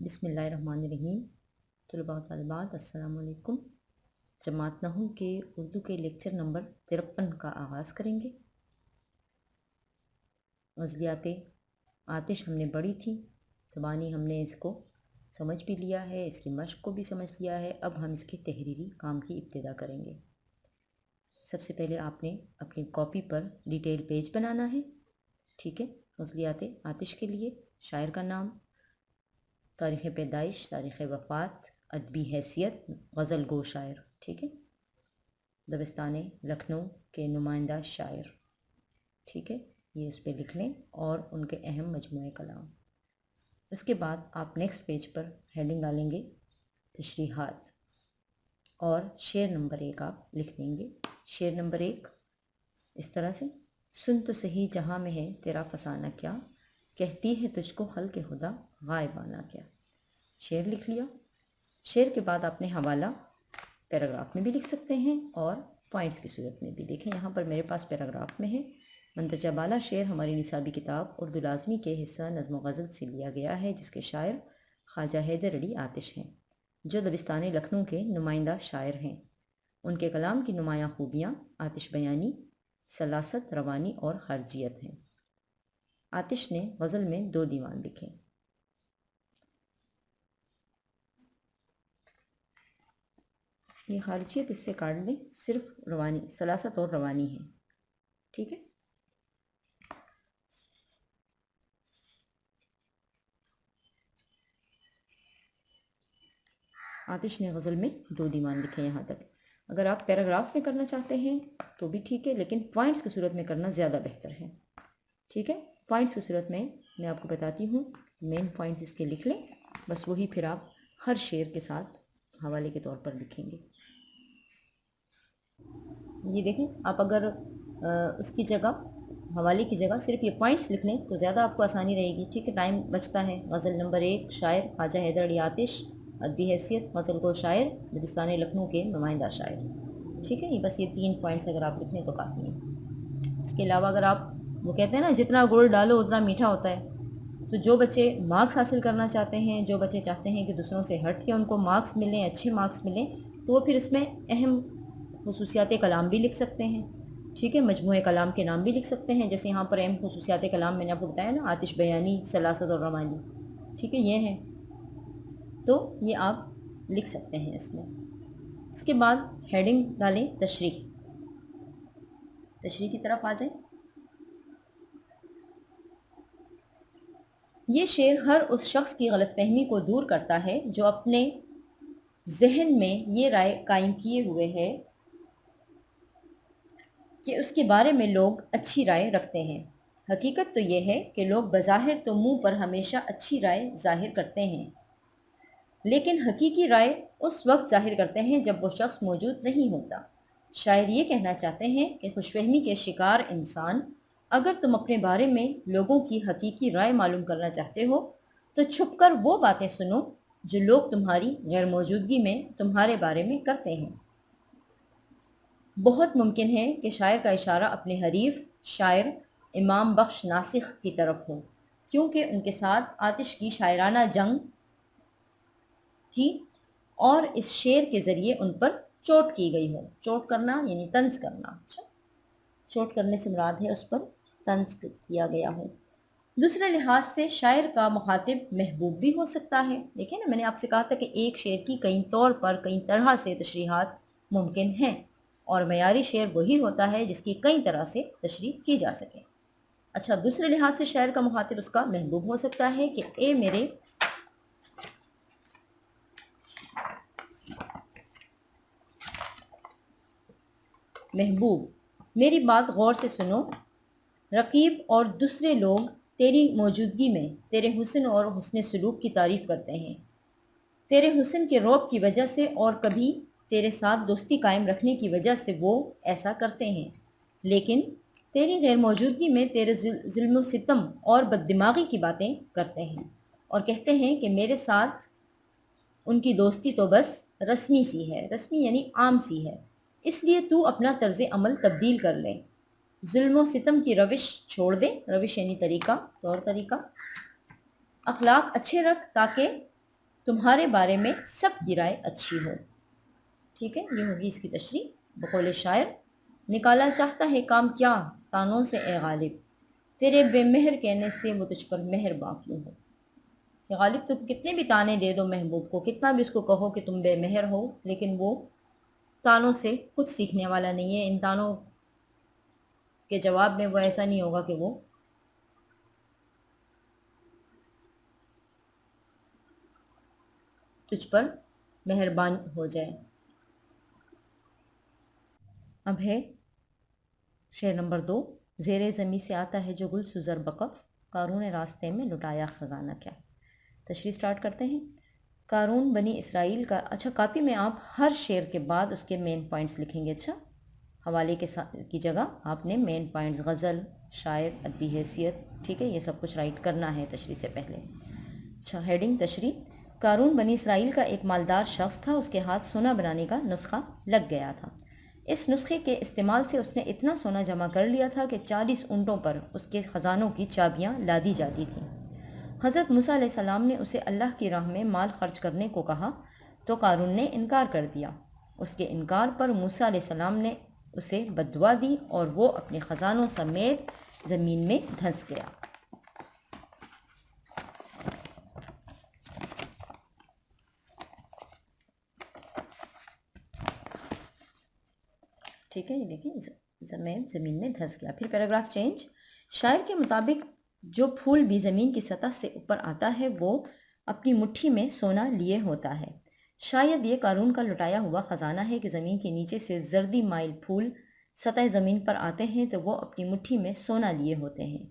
بسم اللہ الرحمن الرحیم۔ طلباء و طالبات السلام علیکم۔ جماعت نحو کے اردو کے لیکچر نمبر 53 کا آغاز کریں گے۔ غزلیات آتش ہم نے پڑھی تھی، زبانی ہم نے اس کو سمجھ بھی لیا ہے، اس کی مشق کو بھی سمجھ لیا ہے۔ اب ہم اس کے تحریری کام کی ابتدا کریں گے۔ سب سے پہلے آپ نے اپنی کاپی پر ڈیٹیل پیج بنانا ہے، ٹھیک ہے۔ غزلیات آتش کے لیے شاعر کا نام، تاریخ پیدائش، تاریخ وفات، ادبی حیثیت، غزل گو شاعر، ٹھیک ہے۔ دبستان لکھنؤ کے نمائندہ شاعر، ٹھیک ہے، یہ اس پہ لکھ لیں، اور ان کے اہم مجموعے کلام۔ اس کے بعد آپ نیکسٹ پیج پر ہیڈنگ ڈالیں گے تشریحات، اور شعر نمبر 1 آپ لکھ دیں گے۔ شعر نمبر 1 اس طرح سے: سن تو صحیح جہاں میں ہے تیرا فسانہ کیا، کہتی ہے تجھ کو خلق خدا غائبانہ کیا۔ شعر لکھ لیا۔ شعر کے بعد آپ نے حوالہ پیراگراف میں بھی لکھ سکتے ہیں اور پوائنٹس کی صورت میں بھی۔ دیکھیں یہاں پر میرے پاس پیراگراف میں ہے: مندرجہ بالا شعر ہماری نصابی کتاب اردو لازمی کے حصہ نظم و غزل سے لیا گیا ہے، جس کے شاعر خواجہ حیدر علی آتش ہیں، جو دبستان لکھنؤ کے نمائندہ شاعر ہیں۔ ان کے کلام کی نمایاں خوبیاں آتش بیانی، سلاست، روانی اور خارجیت ہیں۔ آتش نے غزل میں 2 دیوان لکھے۔ یہ خارجیت اس سے کاٹ لیں، صرف روانی، سلاست اور روانی ہے، ٹھیک ہے۔ آتش نے غزل میں 2 دیوان لکھے یہاں تک۔ اگر آپ پیراگراف میں کرنا چاہتے ہیں تو بھی ٹھیک ہے، لیکن پوائنٹس کی صورت میں کرنا زیادہ بہتر ہے، ٹھیک ہے۔ پوائنٹس کی صورت میں میں آپ کو بتاتی ہوں، مین پوائنٹس اس کے لکھ لیں، بس وہی پھر آپ ہر شعر کے ساتھ حوالے کے طور پر لکھیں گے۔ یہ دیکھیں، آپ اگر اس کی جگہ، حوالے کی جگہ صرف یہ پوائنٹس لکھ لیں تو زیادہ آپ کو آسانی رہے گی، ٹھیک ہے، ٹائم بچتا ہے۔ غزل نمبر 1 شاعر خواجہ حیدر علی آتش، ادبی حیثیت غزل گو شاعر، دبستان لکھنؤ کے نمائندہ شاعر، ٹھیک ہے۔ یہ بس یہ 3 پوائنٹس اگر آپ لکھ لیں تو کافی ہیں۔ اس کے علاوہ اگر آپ، وہ کہتے ہیں نا جتنا گڑ ڈالو اتنا میٹھا ہوتا ہے، تو جو بچے مارکس حاصل کرنا چاہتے ہیں، جو بچے چاہتے ہیں کہ دوسروں سے ہٹ کے ان کو مارکس ملیں، اچھے مارکس ملیں، تو وہ پھر اس میں اہم خصوصیات کلام بھی لکھ سکتے ہیں، ٹھیک ہے، مجموعہ کلام کے نام بھی لکھ سکتے ہیں، جیسے یہاں پر اہم خصوصیات کلام میں نے آپ کو بتایا نا، آتش بیانی، سلاست اور روانی، ٹھیک ہے، یہ ہیں، تو یہ آپ لکھ سکتے ہیں اس میں۔ اس کے بعد ہیڈنگ ڈالیں تشریح کی طرف آ جائیں۔ یہ شعر ہر اس شخص کی غلط فہمی کو دور کرتا ہے جو اپنے ذہن میں یہ رائے قائم کیے ہوئے ہے کہ اس کے بارے میں لوگ اچھی رائے رکھتے ہیں۔ حقیقت تو یہ ہے کہ لوگ بظاہر تو منہ پر ہمیشہ اچھی رائے ظاہر کرتے ہیں، لیکن حقیقی رائے اس وقت ظاہر کرتے ہیں جب وہ شخص موجود نہیں ہوتا۔ شاعر یہ کہنا چاہتے ہیں کہ خوش فہمی کے شکار انسان، اگر تم اپنے بارے میں لوگوں کی حقیقی رائے معلوم کرنا چاہتے ہو تو چھپ کر وہ باتیں سنو جو لوگ تمہاری غیر موجودگی میں تمہارے بارے میں کرتے ہیں۔ بہت ممکن ہے کہ شاعر کا اشارہ اپنے حریف شاعر امام بخش ناسخ کی طرف ہو، کیونکہ ان کے ساتھ آتش کی شاعرانہ جنگ تھی اور اس شعر کے ذریعے ان پر چوٹ کی گئی ہو۔ چوٹ کرنا یعنی طنز کرنا، اچھا، چوٹ کرنے سے مراد ہے اس پر طنز کیا گیا ہو۔ دوسرے لحاظ سے شاعر کا مخاطب محبوب بھی ہو سکتا ہے۔ دیکھیں نا، میں نے آپ سے کہا تھا کہ ایک شعر کی کئی طور پر، کئی طرح سے تشریحات ممکن ہیں، اور معیاری شعر وہی ہوتا ہے جس کی کئی طرح سے تشریح کی جا سکے۔ اچھا، دوسرے لحاظ سے شاعر کا مخاطب اس کا محبوب ہو سکتا ہے کہ اے میرے محبوب، میری بات غور سے سنو، رقیب اور دوسرے لوگ تیری موجودگی میں تیرے حسن اور حسن سلوک کی تعریف کرتے ہیں، تیرے حسن کے رعب کی وجہ سے اور کبھی تیرے ساتھ دوستی قائم رکھنے کی وجہ سے وہ ایسا کرتے ہیں، لیکن تیری غیر موجودگی میں تیرے ظلم و ستم اور بددماغی کی باتیں کرتے ہیں، اور کہتے ہیں کہ میرے ساتھ ان کی دوستی تو بس رسمی سی ہے، رسمی یعنی عام سی ہے، اس لیے تو اپنا طرز عمل تبدیل کر لے، ظلم و ستم کی روش چھوڑ دے، روش یعنی طریقہ، طور طریقہ، اخلاق اچھے رکھ تاکہ تمہارے بارے میں سب کی رائے اچھی ہو۔ ٹھیک ہے، یہ ہوگی اس کی تشریح۔ بقول شاعر: نکالا چاہتا ہے کام کیا تانوں سے اے غالب، تیرے بے مہر کہنے سے وہ تجھ پر مہرباں کیوں ہو۔ کہ غالب تم کتنے بھی تانے دے دو محبوب کو، کتنا بھی اس کو کہو کہ تم بے مہر ہو، لیکن وہ تانوں سے کچھ سیکھنے والا نہیں ہے۔ ان تانوں کے جواب میں وہ ایسا نہیں ہوگا کہ وہ تجھ پر مہربان ہو جائے۔ اب ہے شعر نمبر 2: زیر زمیں سے آتا ہے جو گل سزر بقف، قارون راستے میں لٹایا خزانہ کیا۔ تشریح سٹارٹ کرتے ہیں۔ قارون بنی اسرائیل کا، اچھا کاپی میں آپ ہر شعر کے بعد اس کے مین پوائنٹس لکھیں گے۔ اچھا، حوالے کی جگہ آپ نے مین پوائنٹس، غزل، شاعر، ادبی حیثیت، ٹھیک ہے، یہ سب کچھ رائٹ کرنا ہے تشریح سے پہلے۔ اچھا، ہیڈنگ تشریح: قارون بنی اسرائیل کا ایک مالدار شخص تھا، اس کے ہاتھ سونا بنانے کا نسخہ لگ گیا تھا۔ اس نسخے کے استعمال سے اس نے اتنا سونا جمع کر لیا تھا کہ 40 اونٹوں پر اس کے خزانوں کی چابیاں لادی جاتی تھیں۔ حضرت موسیٰ علیہ السلام نے اسے اللہ کی راہ میں مال خرچ کرنے کو کہا تو قارون نے انکار کر دیا۔ اس کے انکار پر موسیٰ علیہ السلام نے اسے بددعا دی اور وہ اپنے خزانوں سمیت زمین میں دھنس گیا۔ ٹھیک ہے، یہ دیکھیں، زمین میں دھنس گیا۔ پھر پیراگراف چینج: شاعر کے مطابق جو پھول بھی زمین کی سطح سے اوپر آتا ہے وہ اپنی مٹھی میں سونا لیے ہوتا ہے۔ شاید یہ قارون کا لٹایا ہوا خزانہ ہے کہ زمین کے نیچے سے زردی مائل پھول سطح زمین پر آتے ہیں تو وہ اپنی مٹھی میں سونا لیے ہوتے ہیں۔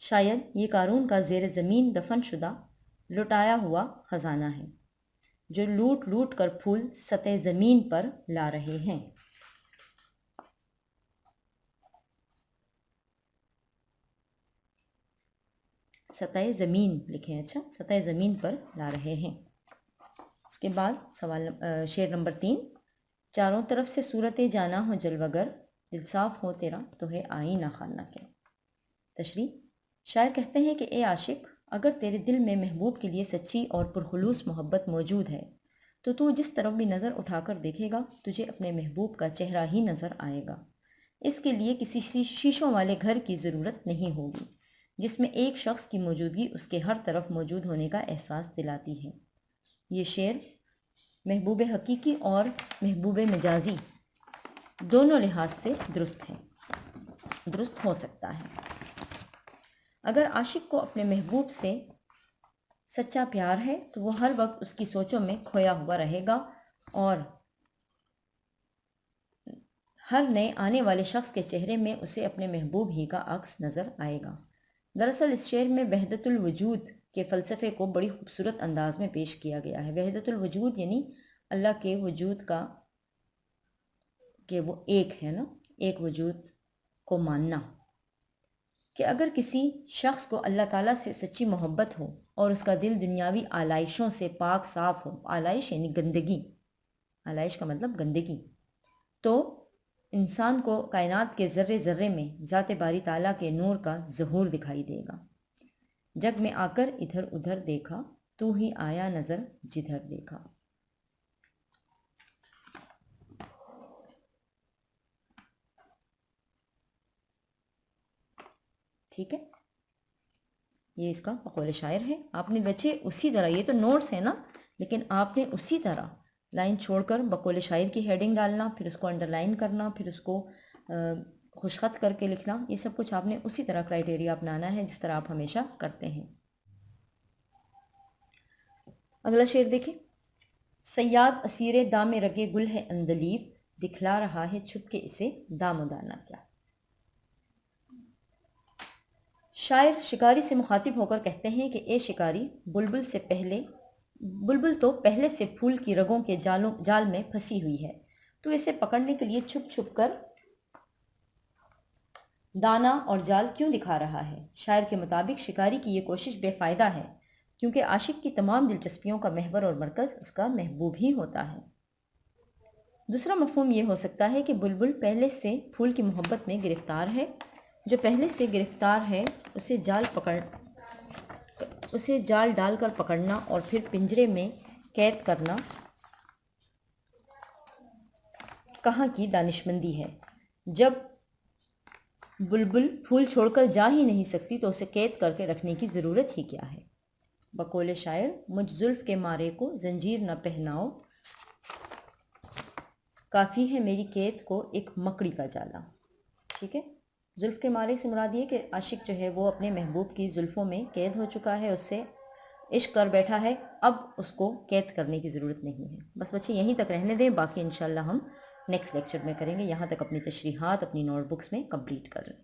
شاید یہ قارون کا زیر زمین دفن شدہ لٹایا ہوا خزانہ ہے جو لوٹ لوٹ کر پھول سطح زمین پر لا رہے ہیں۔ سطح زمین لکھیں، اچھا، سطح زمین پر لا رہے ہیں۔ اس کے بعد شعر نمبر 3: چاروں طرف سے صورت جانا ہو جلوگر، دل صاف ہو تیرا تو ہے آئینہ خانہ کیا۔ تشریح: شاعر کہتے ہیں کہ اے عاشق، اگر تیرے دل میں محبوب کے لیے سچی اور پرخلوص محبت موجود ہے تو جس طرف بھی نظر اٹھا کر دیکھے گا تجھے اپنے محبوب کا چہرہ ہی نظر آئے گا۔ اس کے لیے کسی شیشوں والے گھر کی ضرورت نہیں ہوگی جس میں ایک شخص کی موجودگی اس کے ہر طرف موجود ہونے کا احساس دلاتی ہے۔ یہ شعر محبوب حقیقی اور محبوب مجازی دونوں لحاظ سے درست ہو سکتا ہے۔ اگر عاشق کو اپنے محبوب سے سچا پیار ہے تو وہ ہر وقت اس کی سوچوں میں کھویا ہوا رہے گا اور ہر نئے آنے والے شخص کے چہرے میں اسے اپنے محبوب ہی کا عکس نظر آئے گا۔ دراصل اس شعر میں وحدت الوجود کے فلسفے کو بڑی خوبصورت انداز میں پیش کیا گیا ہے۔ وحدت الوجود یعنی اللہ کے وجود کا، کہ وہ ایک ہے نا، ایک وجود کو ماننا، کہ اگر کسی شخص کو اللہ تعالیٰ سے سچی محبت ہو اور اس کا دل دنیاوی آلائشوں سے پاک صاف ہو، آلائش یعنی گندگی، آلائش کا مطلب گندگی، تو انسان کو کائنات کے ذرے ذرے میں ذات باری تعالیٰ کے نور کا ظہور دکھائی دے گا۔ جگ میں آ کر ادھر ادھر دیکھا، تو ہی آیا نظر جدھر دیکھا۔ ٹھیک ہے، یہ اس کا بقول شاعر ہے۔ آپ نے بچے اسی طرح، یہ تو نوٹس ہے نا، لیکن آپ نے اسی طرح لائن چھوڑ کر بقول شاعر کی ہیڈنگ ڈالنا، پھر اس کو انڈر لائن کرنا، پھر اس کو خوش خط کر کے لکھنا، یہ سب کچھ آپ نے اسی طرح کرائٹیریا اپنانا ہے جس طرح آپ ہمیشہ کرتے ہیں۔ اگلا شعر دیکھیں: صیاد اسیر دام رگے گل ہے اندلیب، دکھلا رہا ہے چھپ کے اسے دام و دانہ کیا۔ شاعر شکاری سے مخاطب ہو کر کہتے ہیں کہ اے شکاری، بلبل تو پہلے سے پھول کی رگوں کے جال میں پھنسی ہوئی ہے، تو اسے پکڑنے کے لیے چھپ چھپ کر دانا اور جال کیوں دکھا رہا ہے؟ شاعر کے مطابق شکاری کی یہ کوشش بے فائدہ ہے، کیونکہ عاشق کی تمام دلچسپیوں کا محور اور مرکز اس کا محبوب ہی ہوتا ہے۔ دوسرا مفہوم یہ ہو سکتا ہے کہ بلبل پہلے سے پھول کی محبت میں گرفتار ہے، جو پہلے سے گرفتار ہے اسے جال ڈال کر پکڑنا اور پھر پنجرے میں قید کرنا کہاں کی دانشمندی ہے؟ جب بلبل پھول چھوڑ کر جا ہی نہیں سکتی تو اسے قید کر کے رکھنے کی ضرورت ہی کیا ہے؟ بقول شاعر، مجھ زلف کے مارے کو زنجیر نہ پہناؤ، کافی ہے میری قید کو ایک مکڑی کا جالا۔ ٹھیک ہے، زلف کے مارے سے مراد یہ کہ عاشق جو ہے وہ اپنے محبوب کی زلفوں میں قید ہو چکا ہے، اس سے عشق کر بیٹھا ہے، اب اس کو قید کرنے کی ضرورت نہیں ہے۔ بس بچے یہیں تک رہنے دیں، باقی انشاءاللہ ہم نیکسٹ لیکچر میں کریں گے۔ یہاں تک اپنی تشریحات اپنی نوٹ بکس میں کمپلیٹ کر لیں۔